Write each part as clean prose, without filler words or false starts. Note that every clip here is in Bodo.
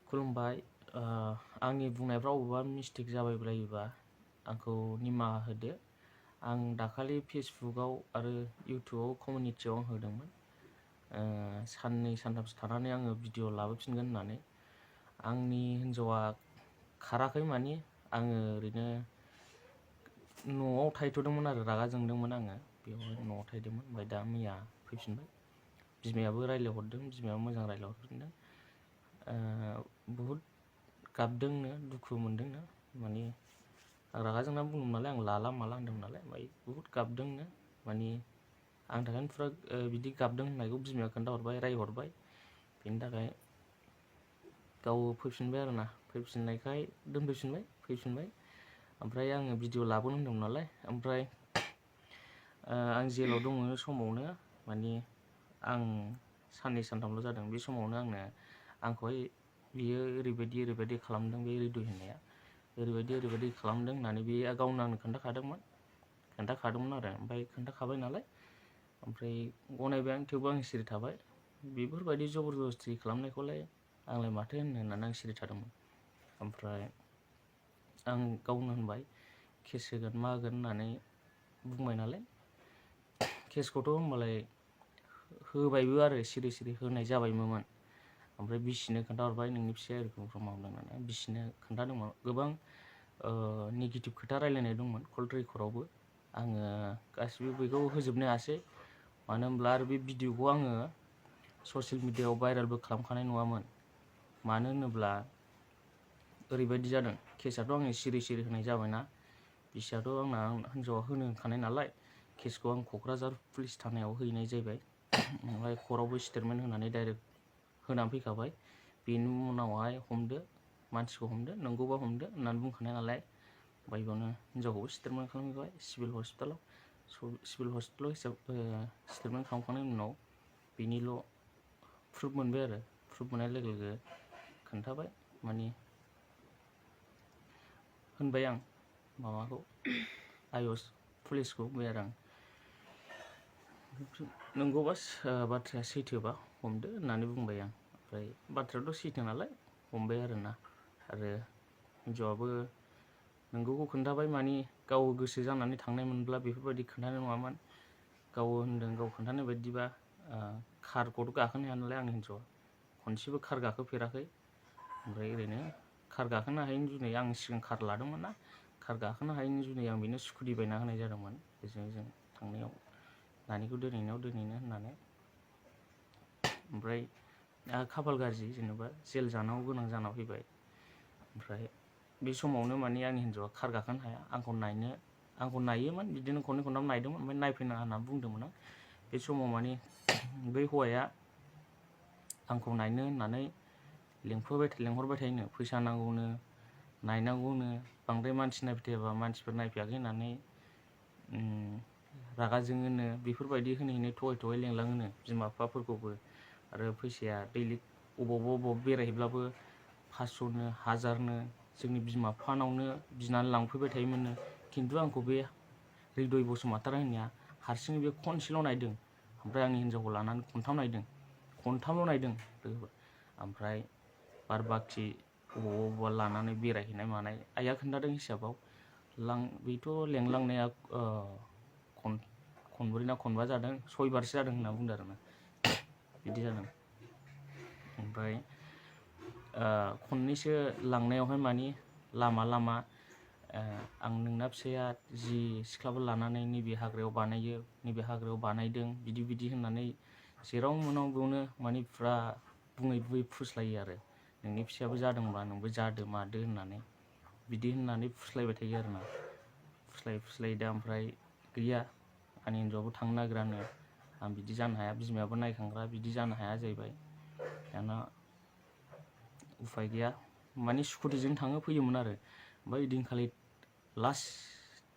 खुलुमबाय आंनि बुंनायफ्राव अबेबा मिस्टेक जाबायबायोबा आंखौ निमाहा होदो। आं दाखालि फेसबुकआव आरो इउटुबाव कमिउनिटियाव आं होदोंमोन साननै सानथामसो थानानै आङो भिडिअ लाबोफिनगोन होननानै। आंनि हिन्जावा खाराखै मानि आङो ओरैनो न'आव थाहैथ'दोंमोन आरो रागा जोंदोंमोन आङो बेवहाय न'आव थाहैदोंमोन। ओमफ्राय दा मैया फैफिनबाय। बिमायाबो रायज्लायहरदों, बिमायाबो मोजां रायज्लायहरफिनदों। बहुद गाबदोंनो, दुखु मोनदोंनो, माने आं रागा जोंनानै बुंदोंमोन नालाय, आं लाला माला होनदोंमोन नालाय, ओमफ्राय बहुद गाबदोंनो। माने आंनि थाखायनो फुरा बिदि गाबदों होननायखौ बिमाया खोन्थाहरबाय, रायहरबाय। बेनि थाखाय गाव फैफिनबाय आरोना, फैफिननायखाय फैफिनबाय। ओमफ्राय आङो भिडिअ लाबोनो होनदोंमोन नालाय, ओमफ्राय आं जेलाव दङ समावनो माने आं साननै सानथामल' जादों। बे समावनो आंखौहाय बियो ओरैबायदि खालामदों, बे रिदु होननाया ओरैबायदि खालामदों होननानै बे गावनो आंनो खोन्थाखादोंमोन आरो। ओमफ्राय खोन्थाखाबाय नालाय, ओमफ्राय गनायबाय आं, थेवबो आं सिरि थाबाय। बेफोरबायदि जबरदस्ति खालामनायखौलाय आंलाय माथो होननानै आं सिरि थादोंमोन। ओमफ्राय आं गावनो होनबाय केस होगोन मा होगोन होननानै बुंबाय नालाय, केसखौथ' होमबालाय होबायबो आरो सिरि होनाय जाबायमोन। ओमफ्राय बिसिनो खोन्थाहरबाय नोंनि फिसाया एरखम मावदों होननानै। बिसिनो खोन्थादोंमोन। गोबां नेगेटिभ खोथा रायलायनाय दंमोन कल रेकर्डआवबो। आङो गासिबो बेखौ होजोबनो हायासै, मानो होनब्ला आरो बे भिडिअखौ आङो ससियेल मिडियायाव भाइरेलबो खालामखानाय नङामोन। मानो होनोब्ला ओरैबायदि जादों, केसआथ' आङो सिरि होनाय जाबायना, बिसियाथ' आंना हिन्जावा होनो होखानाय नालाय, केसखौ आं क'क्राझार पुलिस थानायाव हैनाय जाहैबाय। ओमफ्राय कर्टआवबो स्टेटमेन्ट होनानै डाइरेक्ट होनानै फैखाबाय। बेनि उनावहाय मानसिखौ हमदो, नंगौबा हमदो होननानै बुंखानाय नालाय, ओमफ्राय बेयावनो हिन्जावखौबो स्टेटमेन्ट खालामहैबाय सिभिल हस्पिटालाव। स्टेटमेन्ट खालामखांनायनि उनाव बेनिल' प्रुफ मोनबाय आरो। प्रुफ मोननाय लोगो खोन्थाबाय, माने होनबाय आं माबाखौ पुलिसखौ बुंबाय आरो आं, नंगौबा बाथ्राया सैथोबा हमदो होननानै बुंबाय आं। ओमफ्राय बाथ्रायाथ' सैथो नालाय हमबाय आरोना। आरो हिन्जावाबो नोंगौखौ खोन्थाबाय, माने गाव गोसो जानानै थांनाय मोनब्ला बेफोरबायदि खोन्थानाय नङामोन। गाव खोन्थानाय बायदिबा कारखौथ' गाखोनो हाया नालाय आंनि हिन्जावा, खनसेबो कार गाखोफेराखै। ओमफ्राय ओरैनो कार गाखोनो हायैनि जुनै आं सिगां कार लादोंमोन ना, कार गाखोनो हायैनि जुनै आं बेनो स्कुटि बायना होनाय जादोंमोन। जों थांनायाव नानिखौ दोनहैनो होननानै। ओमफ्राय खाफाल गाज्रि, जेनेबा जेल जानांगौ गोनां जाना फैबाय। ओमफ्राय बे समावनो माने आंनि हिन्जावा कार गाखोनो हाया, आंखौ नायोमोन, बिदिनो खननै खनथाम नायदोंमोन। ओमफ्राय नायफैनाङा होनना बुंदोंमोन आं। बे समाव माने बै हौवाया आंखौ नायनो होननानै लेंहरबाय थायोनो, फैसा नांगौनो, नायनांगौनो, बांद्राय मानसि नायबाय थायाबा मानसिफोर नायफैयाखै होननानै रागा जोङोनो। बेफोरबायदि होनै थगाय लेंलाङोनो बिमा बिफाफोरखौबो। आरो फैसाया दैलि अबावबा बेरायहैब्लाबो 500नो 1000नो जोंनि बिमा बिफानावनो बिनानै लांफैबाय थायोमोननो। खिन्थु आंखौ बे हृदय बसुमतारी होननाया हारसिङै बे खनसेल' नायदों। ओमफ्राय आंनि हिन्जावखौ लानानै खनथामल' नायदों। ओमफ्राय बार बाखि अबावबा लानानै बेरायहैनाय मानाय आइया खोन्थादों हिसाबाव बेथ' लेंलांनाया खनब्रै ना खनबा जादों, 6 बारसो जादों होनना बुंदों आरोना। बिदि जादों। ओमफ्राय खननैसो लांनायावहाय माने लामा आं नोंना फिसाया जि सिख्लाफोर लानानै नैबे हाग्रायाव बानायदों, बिदि होननानै जेराव मोनो बेयावनो माने फुरा बुङै फुस्लायो आरो। नोंनि फिसायाबो जादोंबा नोंबो जादो मादो होननानै बिदि होननानै फुस्लायबाय थायो आरोना। फुस्लाय दा ओमफ्राय गैया, आंनि हिन्जावाबो थांनो नागिरानो। आं बिदि जानो हाया, बिमायाबो नायखांग्रा, बिदि जानो हाया जाहैबाय। दाना उफाय गैया, माने स्कुटिजों थाङो फैयोमोन आरो। ओमफ्राय ओइदिनखालि लास्ट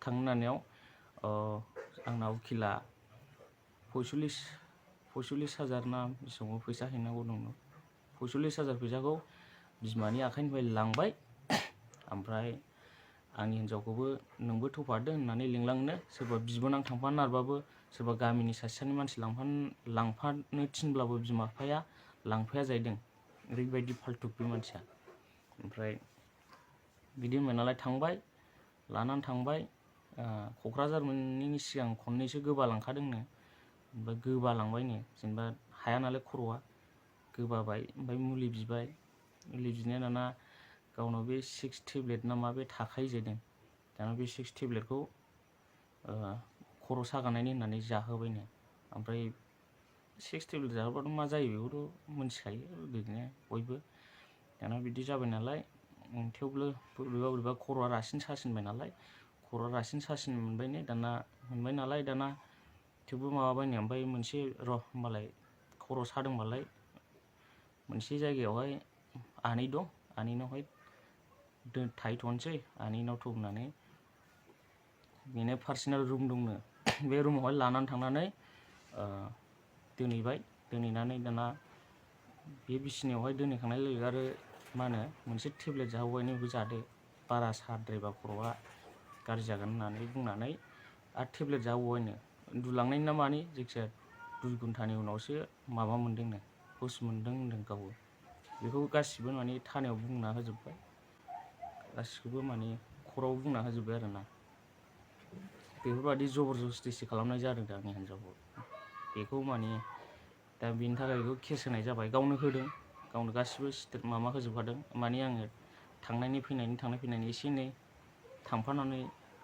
थांनो होननायाव आंना उकिला 45,000 ना बेसेबां फैसा हैनांगौ दंमोन। 45,000 फैसाखौ बिमानि आखाइनिफ्राय लांबाय। ओमफ्राय आंनि हिन्जावखौबो नोंबो थफादो होननानै लिंलांनो, सोरबा बिबोनां थांफानो नागिरबाबो, सोरबा गामिनि सासेनि मानसि लांफानो थिनब्लाबो बिमा बिफाया लांफाया जाहैदों। ओरैबायदि फाल्तु बे मानसिया। ओमफ्राय बिदि होनबाय नालाय थांबाय, लानानै थांबाय। क'क्राझार मोनैनि सिगां खननैसो गोबालांखादोंनो, ओमफ्राय गोबालांबायनो, जेनेबा हाया नालाय खर'आ गोबाबाय। ओमफ्राय मुलि बिबाय, मुलि बिनाया दाना गावनाव बे 6 टेब्लेट ना मा बे थाखायो जाहैदों। दाना बे 6 टेब्लेटखौ खर' सागानायनि होननानै जाहोबायनो। ओमफ्राय 6 टेब्लेट जाहोबाथ' मा जायो बेखौथ' मिथिखायो ओरैनो बयबो। दाना बिदि जाबाय नालाय, थेवबो बोरैबा खर'आ रासिन सासिनबाय नालाय, खर'आ रासिन सासिन मोनबाय नालाय दाना थेवबो माबाबायनो। ओमफ्राय मोनसे होमबालाय खर' सादोंबालाय मोनसे जायगायावहाय आनै दं, आनैनावहाय थाहैथ'नोसै, आनैनाव होननानै बेनो पार्सनेल रुम दंनो। बे रुमावहाय लानानै थांनानै दोनहैबाय। दोनहैनानै दाना बे बिसिनायावहाय दोनहैखांनाय लोगो आरो मा होनो मोनसे टेब्लेट जाहोबाय, बेखौ जादो, बारा साद्रायबा खर'आ गाज्रि जागोन होननानै बुंनानै आरो टेब्लेट जाहोबावबायनो। उन्दुलांनायनि ना मानि जायखिजाया 2 घन्टानि उनावसो माबा मोनदोंनो, हुस मोनदों होनदों गावबो। बेखौ गासिबो माने थानायाव बुंना होजोब्बाय, गासिखौबो माने खर'आव बुंना होजोब्बाय आरोना। बेफोरबायदि जबरदस्तिसो खालामनाय जादों दा आंनि हिन्जावखौ। बेखौ माने दा बेनि थाखाय बेखौ केस होनाय जाबाय। गावनो होदों, गावनो गासिबो माबा होजोबखादों। माने आङो थांनाय फैनायनि एसे एनै थांफानानै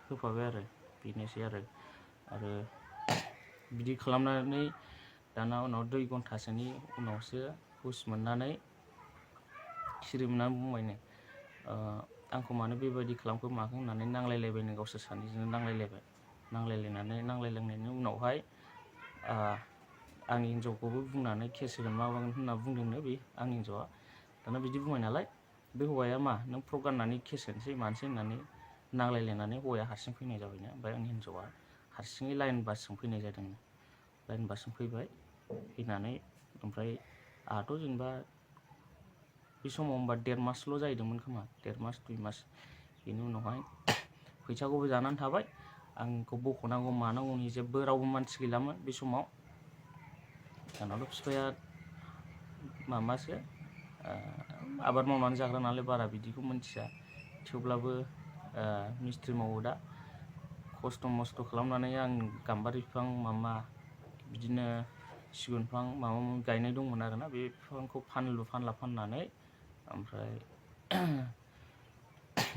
होफाबाय आरो, बेनोसै आरो बिदि खालामनानै दाना उनाव 2 घन्टासोनि उनावसो हुस मोननानै सिरि मोननानै बुंबायनो, आंखौ मानो बेबायदि खालामखो माखो होननानै नांलायलायबायनो, गावसोर सानैजोंनो नांलायलायनायनि उनावहाय आंनि हिन्जावखौबो बुंनानै केस होगोन मागोन होनना बुंदोंनो बे आंनि हिन्जावआ। दाना बिदि बुंबाय नालाय, बे हौवाया मा नों प्रुफ गाननानै केस होनोसै मानोसै होननानै नांलायलायनानै हौवाया हारसिं फैनाय जाबायनो। ओमफ्राय आंनि हिन्जावआ हारसिङै लाइन बासजों फैनाय जादोंनो। लाइन बासजों फैनानै ओमफ्राय आंहाथ' जेनेबा बे समाव होमबा 1.5 मासल' जाहैदोंमोन खोमा, 1.5 मास 2 मास। बेनि उनावहाय फैसाखौबो जानानै थाबाय, आंखौ बख'नांगौ मानांगौनि जेबो रावबो मानसि गैलामोन बे समाव। आंनावथ' बिफाया माबासो आबाद मावनानै जाग्रा नालाय बारा बिदिखौ मिथिया, थेवब्लाबो मिस्थ्रि मावो दा, खस्थ' मस्थ' खालामनानै आं गाम्बारि बिफां बिदिनो सिगुन बिफां माबा गायनाय दंमोन आरोना। बे बिफांखौ फानला फाननानै ओमफ्राय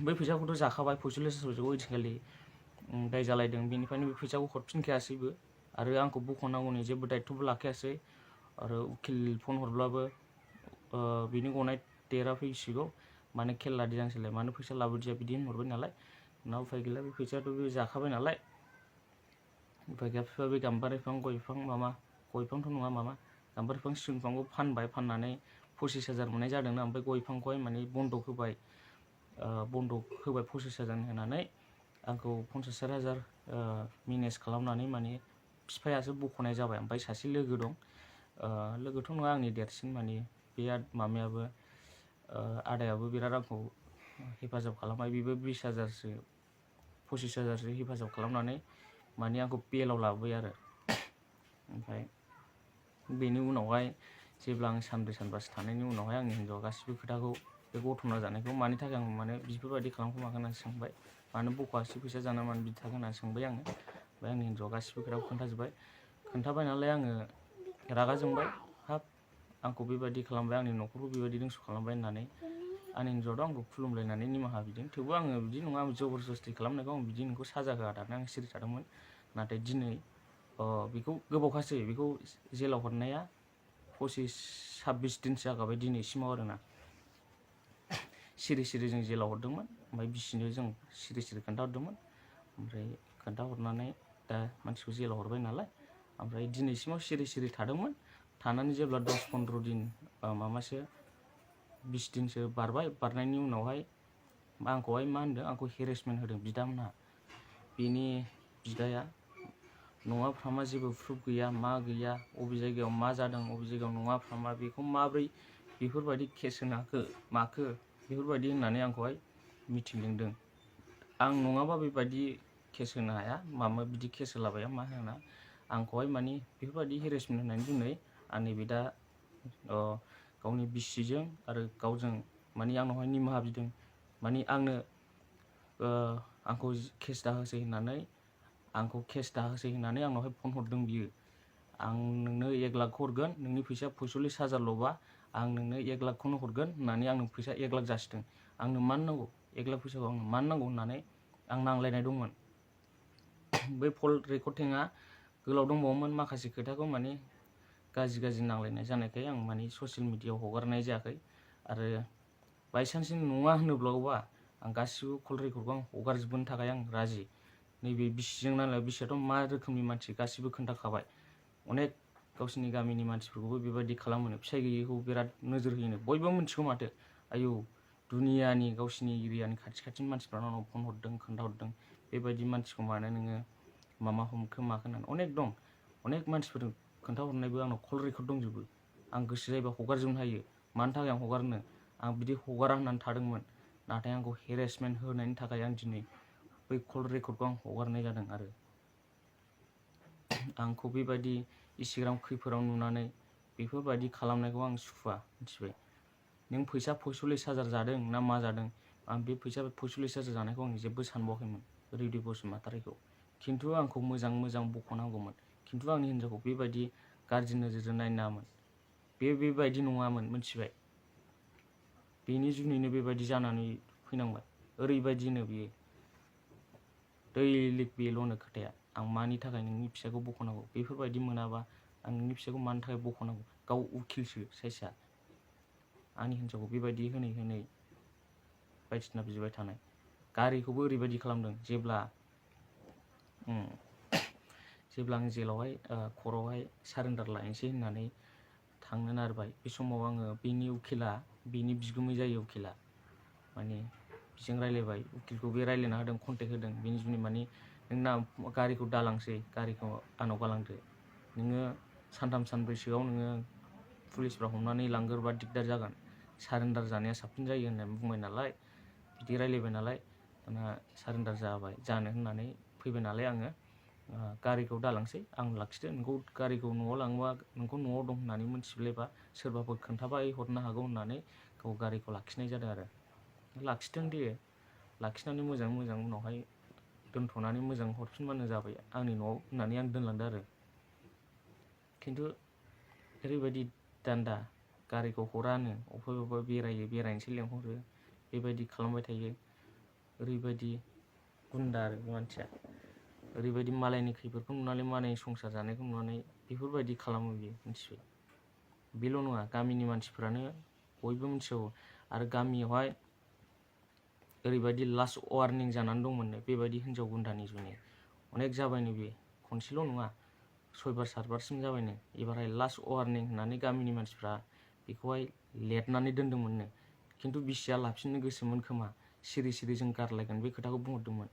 बै फैसाखौथ' जाखाबाय, 45,000 ओइदिनखालि दाय जालायदों। बेनिफ्रायनो बे फैसाखौ हरफिनखायासैबो, आरो आंखौ बख'नांगौनि जेबो दायथ'बो लाखायासै। आरो उकिल फन हरब्लाबो बिनि गनाय देरा फैसिगौ, मानो खेल लादिया नोंसोरलाय, मानो फैसा लाबोदिया, बिदि होनहरबाय नालाय। उनाव उफाय गैला, बे फैसायाथ' बे जाखाबाय नालाय, उफाय गैया। बिफाया बे गाम्बारि बिफां, गय बिफां गय बिफांथ' नङा गाम्बारि बिफां सिगुन बिफांखौ फानबाय, फाननानै 25,000 मोननाय जादोंना। ओमफ्राय गय बिफांखौहाय माने बन्दक होबाय, 25,000 होनानै आंखौ 50,000 मेनेज खालामनानै माने बिफायासो बख'नाय जाबाय। ओमफ्राय सासे लोगो दं, लोगोथ' नङा आंनि देरसिन, माने बे मामायाबो आदायाबो बिराद आंखौ हेफाजाब खालामबाय। बेबो 20,000सो 25,000सो हेफाजाब खालामनानै माने आंखौ बेलाव लाबोबाय आरो। ओमफ्राय बेनि उनावहाय जेब्ला आं सानब्रै सानबासो थानायनि उनावहाय आंनि हिन्जावआ गासिबो खोथाखौ, बे घटना जानायखौ मानि थाखाय आं मानो बेफोरबायदि खालामखो माखो होननानै सोंबाय, मानो बख'आसै फैसा जाना मानो बिदि थाखो होननानै सोंबाय आङो। ओमफ्राय आंनि हिन्जावआ गासिबो खोथाखौ खोन्थाबाय नालाय आङो रागा जोंबाय, हाब आंखौ बेबायदि खालामबाय, आंनि न'खरखौ बेबायदि धंस' खालामबाय होननानै। आंनि हिन्जावआथ' आंखौ खुलुमलायनानै निमाहा बिदों, थेवबो आङो बिदि नङा, आं जबरदस्ति खालामनायखौ आं बिदि नोंखौ साजा होआ दाना आं सिरि थादोंमोन। नाथाय दिनै बेखौ गोबावखासै, बेखौ जेलाव हरनाया 25-26 दिनसो जाखाबाय दिनैसिमाव आरोना। सिरि जों जेलाव हरदोंमोन, ओमफ्राय बिसिनो जों सिरि खोन्थाहरदोंमोन। ओमफ्राय खोन्थाहरनानै दा मानसिखौ जेलाव हरबाय नालाय, ओमफ्राय दिनैसिमाव सिरि थादोंमोन। थानानै जेब्ला 10-15 दिन 20 दिनसो बारनायनि उनावहाय आंखौहाय मा होनदों, आंखौ हेरेसमेन्ट होदों बिदामोनहा। बेनि बिदाया नङा फ्रामा जेबो प्रुफ गैया, मा गैया, अबे जायगायाव मा जादों, अबे जायगायाव नङा फ्रामा, बेखौ माब्रै बेफोरबायदि केस होनो माखो बेफोरबायदि होननानै आंखौहाय मिथिं लिंदों। आं नङाबा बेबायदि केस होनो हाया, बिदि केस होलाबाया मा होना, आंखौहाय माने बेफोरबायदि हेरेसमेन्ट होननानै दिनै आंनि बिदा गावनि बिसिजों आरो गावजों माने आंनावहाय निमाहा बिदों, माने आंखौ केस दाहोसै होननानै आंनावहाय फन हरदों बियो। आं नोंनो 1 लाख हरगोन, नोंनि फैसा 45,000ल'बा आं नोंनो 1 लाखखौनो हरगोन होननानै आंनो फैसा 1 लाख जासिदों। आंनो मानो नांगौ 1 लाख फैसाखौ, आंनो मानो नांगौ होननानै आं नांलायनाय दंमोन। बै कल रेकर्डिंआ गोलाव दंबावोमोन माखासे खोथाखौ माने गाज्रि नांलायनाय जानायखाय आं माने ससियेल मिडियायाव हगारनाय जायाखै। आरो बायसान्सनि नङा होनोब्लाबा आं गासिबो कल रेकर्डखौ आं हगारजोबनो थाखाय आं राजि। नैबे बिसिजों नांलाय, बिसियाथ' मा रोखोमनि मानसि गासिबो खोन्थाखाबाय। अनेक गावसिनि गामिनि मानसिफोरखौबो बेबायदि खालामो, फिसाइ गैयैखौ बिराद नोजोर होयो, बयबो मिथिगौ माथो। आयौ, दुनियानि गावसिनि एरियानि खाथिनि मानसिफ्रानो आंनाव फन हरदों, खोन्थाहरदों, बेबायदि मानसिखौ मानो नोङो मामा हमखो माखो होननानै। अनेक दं, अनेक मानसिफोर खोन्थाहरनायबो आंनाव कल रेकर्ड दंजोबो। आं गोसो जायोबा हगारजोबनो हायो। मानि थाखाय आं हगारनो, आं बिदि हगारा होननानै थादोंमोन, नाथाय आंखौ हेरेसमेन्ट होनायनि थाखाय आं दिनै बै कल रेकर्डखौ आं हगारनाय जादों। आरो आंखौ बेबायदि इन्स्टाग्राम खैफोदाव नुनानै बेफोरबायदि खालामनायखौ आं सुखुवा, मिथिबाय। नों फैसा 45,000 जादों ना मा जादों, आं बे फैसा 45,000 जानायखौ आं जेबो सानबावाखैमोन लुगव बसुमतारीखौ। खिन्थु आंखौ मोजां बख'नांगौमोन, खिन्थु आंनि हिन्जावखौ बेबायदि गाज्रि नोजोरजों नायनो नाङामोन। बेबायदि नङामोन, मिथिबाय। बेनि जुनैनो बेबायदि जानानै फैनांबाय। ओरैबायदिनो बियो दैलिग बेल'नो खोथाया। आं मानि थाखाय नोंनि फिसाखौ बख'नांगौ, बेफोरबायदि मोनाबा आं नोंनि फिसाखौ मानि थाखाय बख'नांगौ। गाव उकिलसो साइसआ, आंनि हिन्जावखौ बेबायदि होनै बायदिसिना बिबाय थानाय। गारिखौबो ओरैबायदि खालामदों, जेब्ला आं जेलावहाय खरआवहाय सारेन्डार लायनोसै होननानै थांनो नारबाय, बे समाव आङो बेनि उकिला, बेनि बिगुमै जायो उकिला, माने बिजों रायलायबाय। उकिलखौ बे रायलायना होदों, कन्टेक्ट होदों। बेनि जुनै माने नोंना गारिखौ दालांसै, गारिखौ आंनाव गालांदो, नोङो सानथाम सानब्रैसोआव नोङो पुलिसफ्रा हमनानै लांगोरबा दिगदार जागोन, सारेन्डार जानाया साबसिन जायो होननानै बुंबाय नालाय, बिदि रायलायबाय नालाय, दाना सारेन्डार जानो होननानै फैबाय नालाय आङो गारिखौ दालांसै, आं लाखिदो, नोंखौ गारिखौ न'आव लाङोबा नोंखौ न'आव दं होननानै मोनथिब्लायबा सोरबाफोर खोन्थाबाय हरनो हागौ होननानै गाव गारिखौ लाखिनाय जादों। आरो लाखिदों दे, लाखिनानै मोजां उनावहाय दोनथ'नानै मोजां हरफिनबानो जाबाय आंनि न'आव होननानै आं दोनलांदो। आरो खिन्थु ओरैबायदि दान्दा, गारिखौ हरानो, अबेबा बेरायनोसै लेंहरो, बेबायदि खालामबाय थायो। ओरैबायदि गुन्दा आरो मानसिया, ओरैबायदि मालायनि खैफोदखौ नुनानै, मालायनि संसार जानायखौ नुनानै बेफोरबायदि खालामो बियो, मिथिबाय। बेल' नङा, गामिनि मानसिफ्रानो बयबो मिथिगौ। आरो गामियावहाय ओरैबायदि लास्ट वार्निं जानानै दंमोननो बेबायदि हिन्जाव गुन्दानि जुनै। अनेक जाबायनो, बे खनसेल' नङा, 6 बार 7 बारसिम जाबायनो। एबारहाय लास्ट वार्निं होननानै गामिनि मानसिफ्रा बेखौहाय लेरनानै दोन्दोंमोननो। खिन्थु बिसिया लाफिननो गोसोमोन खोमा, सिरि जों गारलायगोन बे खोथाखौ बुंहरदोंमोन।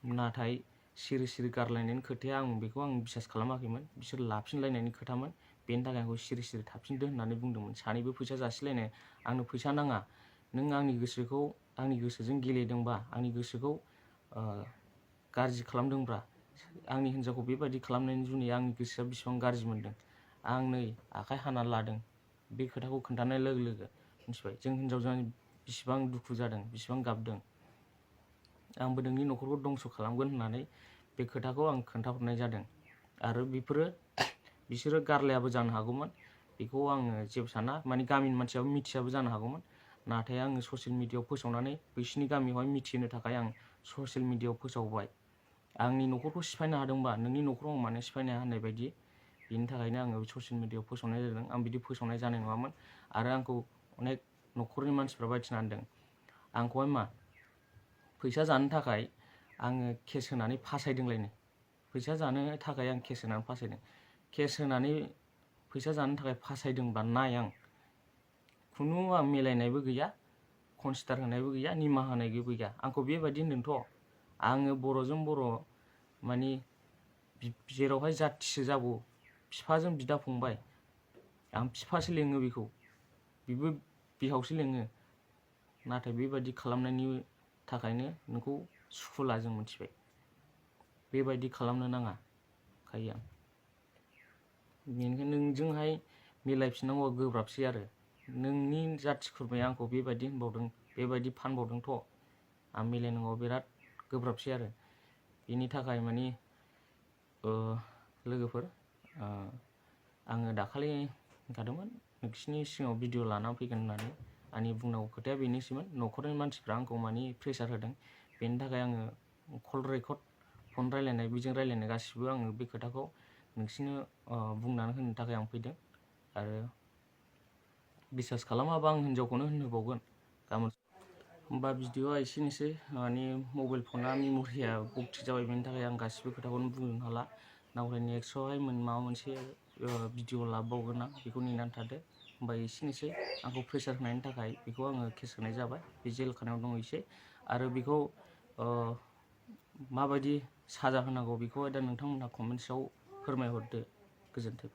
नाथाय सिरि गारलायनायनि खोथाया आं बिसास खालामाखैमोन। बिसोर लाफिनलायनायनि खोथामोन, बेनि थाखाय आंखौ सिरि थाफिनदो होननानै बुंदोंमोन। सानैबो फैसा जासिलायनाय, आंनो फैसा नाङा, नों आंनि गोसोजों गेलेदोंबा, आंनि गोसोखौ गाज्रि खालामदोंब्ला, आंनि हिन्जावखौ बेबायदि खालामनायनि जुनै आंनि गोसोआ बेसेबां गाज्रि मोनदों, आं नै आखाइ हाना लादों, बे खोथाखौ खोन्थानाय लोगो लोगो मिथिबाय। जों हिन्जावजों बेसेबां दुखु जादों, बेसेबां गाबदों। आंबो नोंनि न'खरखौ दंस' खालामगोन होननानै बे खोथाखौ आं खोन्थाहरनाय जादों। आरो बिसोरो गारलायाबो जानो हागौमोन, बेखौ आङो जेबो साना। माने गामिनि मानसियाबो मिथियाबो जानो हागौमोन। नाथाय आङो ससियेल मिडियायाव फोसावनानै बैसिनि गामियावहाय मिथिहोनो थाखाय आं ससियेल मिडियायाव फोसावबाय। आंनि न'खरखौ सिफायनो हादोंबा नोंनि न'खराव आं मानो सिफायनो हाया होननाय बायदि, बेनि थाखायनो आङो ससियेल मिडियायाव फोसावनाय जादों। आं बिदि फोसावनाय जानाय नङामोन। आरो आंखौ अनेक न'खरनि मानसिफ्रा बायदिना होनदों, आंखौहाय मा फैसा जानो थाखाय आङो केस होनानै फासायदोंलायनो। फैसा जानो थाखाय आं केस होनानै फासायदों। केस होनानै फैसा जानो थाखाय फासायदोंबा नाय, आं मिलायनायबो गैया, कनसिडार होनायबो गैया, निमाहा होनायबो गैया। आंखौ बेबायदि होनदोंथ', आङो बर'जों बर' माने जेरावहाय जाथिसो जागौ, बिफाजों बिदा फंबाय, आं बिफासो लेङो बेखौ, बेबो बिहावसो लेङो। नाथाय बेबायदि खालामनायनि थाखायनो नोंखौ सुखुला, जों मिथिबाय। बेबायदि खालामनो नाङा खायो आं। बेनिखायनो नोंजोंहाय मिलायफिननांगौआ गोब्राबसै। आरो नोंनि जाथि खुरमाया आंखौ बेबायदि होनबावदों, बेबायदि फानबावदोंथ', आं मिलायनांगौ बिराद गोब्राबसै आरो। बेनि थाखाय मानि लोगोफोर, आङो दाखालि होनखादोंमोन नोंसिनि सिगाङाव भिडिअ लानानै फैगोन होननानै। आंनि बुंनांगौ खोथाया बेनोसैमोन। न'खरनि मानसिफ्रा आंखौ मानि प्रेसार होदों, बेनि थाखाय आङो कल रेकर्ड, फन रायलायनाय, बेजों रायलायनाय गासिबो आङो बे खोथाखौ नोंसिनो बुंनानै होनो थाखाय आं फैदों। आरो बिसास खालामाबा आं हिन्जावखौनो होनहोबावगोन गाबोन। होमबा भिडिअआ एसेनोसै। मानि मबाइल फना मेम'रिया बक्ति जाबाय, बेनि थाखाय आं गासिबो खोथाखौनो बुंनो हाला। नावराय नेक्स्टआवहाय माबा मोनसे भिडिअ लाबावगोन आं, बेखौ नेनानै थादो। होमबा एसेनोसै। आंखौ प्रेसार होनायनि थाखाय बेखौ आङो केस होनाय जाबाय, बे जेल खानायाव दङ एसे। आरो बेखौ माबायदि साजा होनांगौ बेखौहाय दा नोंथांमोनहा कमेन्ट्सआव फोरमायहरदो। गोजोन्थों।